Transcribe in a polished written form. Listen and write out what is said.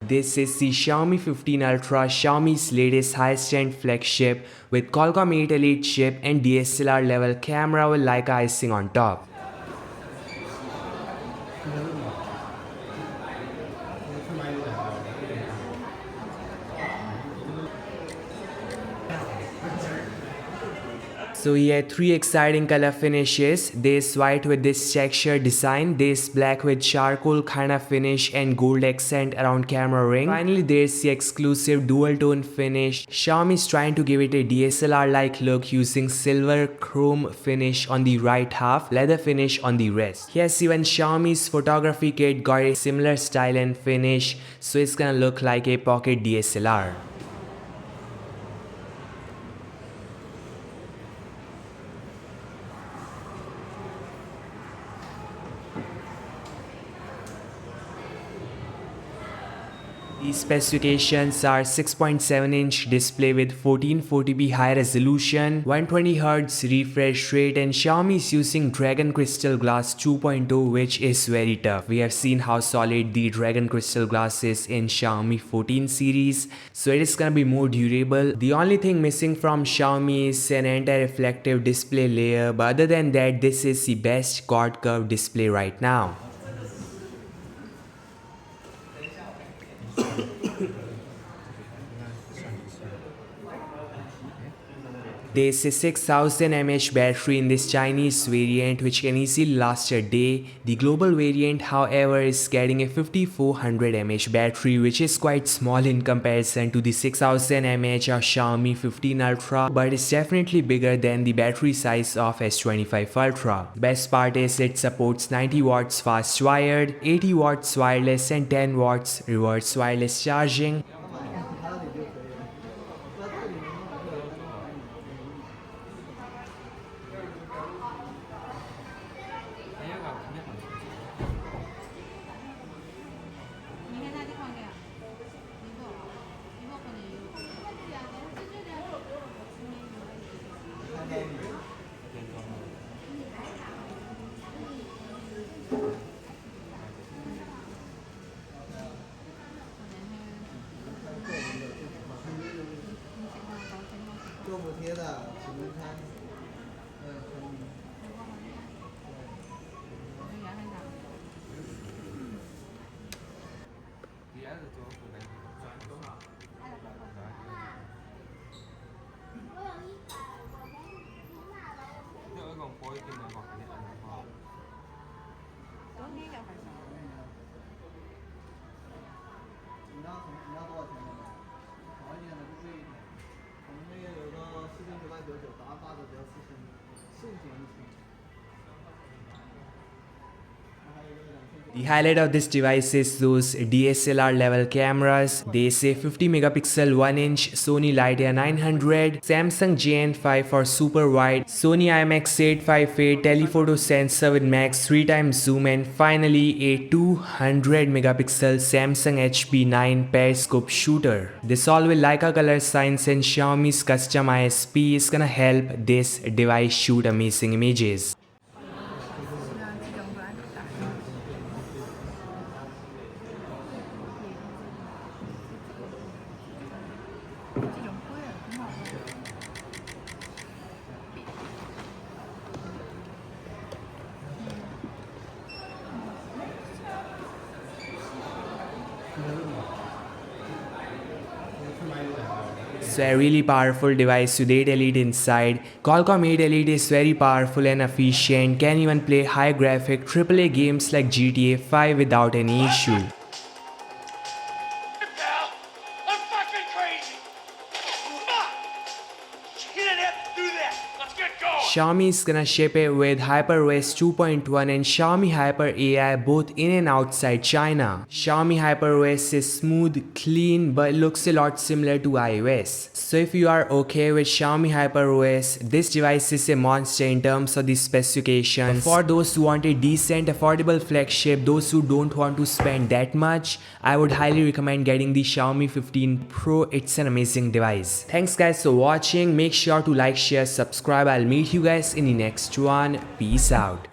This is the Xiaomi 15 Ultra, Xiaomi's latest high-end flagship with Qualcomm 8 Elite chip and DSLR level camera with Leica icing on top. So he had three exciting color finishes. There's white with this texture design, there's black with charcoal kind of finish and gold accent around camera ring. Finally there's the exclusive dual tone finish. Xiaomi is trying to give it a DSLR like look using silver chrome finish on the right half, leather finish on the rest. Yes, even Xiaomi's photography kit got a similar style and finish, so it's gonna look like a pocket DSLR. The specifications are 6.7-inch display with 1440p high resolution, 120Hz refresh rate, and Xiaomi is using Dragon Crystal Glass 2.0, which is very tough. We have seen how solid the Dragon Crystal Glass is in Xiaomi 14 series, so it is gonna be more durable. The only thing missing from Xiaomi is an anti-reflective display layer, but other than that, this is the best quad curve display right now. There's a 6000 mAh battery in this Chinese variant which can easily last a day. The global variant however is getting a 5400 mAh battery, which is quite small in comparison to the 6000 mAh of Xiaomi 15 Ultra, but it's definitely bigger than the battery size of S25 Ultra. Best part is it supports 90 watts fast wired, 80 watts wireless and 10 watts reverse wireless charging. The highlight of this device is those DSLR level cameras. They say 50 megapixel 1-inch Sony Lightyear 900, Samsung JN5 for super wide, Sony IMX858 telephoto sensor with max 3x zoom, and finally a 200 megapixel Samsung HP9 Periscope shooter. This all with Leica color science and Xiaomi's custom ISP is gonna help this device shoot amazing images. So a really powerful device with 8 Elite inside. Qualcomm 8 Elite is very powerful and efficient, can even play high graphic AAA games like GTA 5 without any issue. Xiaomi is gonna ship it with HyperOS 2.1 and Xiaomi Hyper AI both in and outside China. Xiaomi HyperOS is smooth, clean, but looks a lot similar to iOS. So if you are okay with Xiaomi HyperOS, this device is a monster in terms of the specifications. But for those who want a decent, affordable flagship, those who don't want to spend that much, I would highly recommend getting the Xiaomi 15 Pro. It's an amazing device. Thanks guys for watching. Make sure to like, share, subscribe. I'll meet you guys in the next one. Peace out.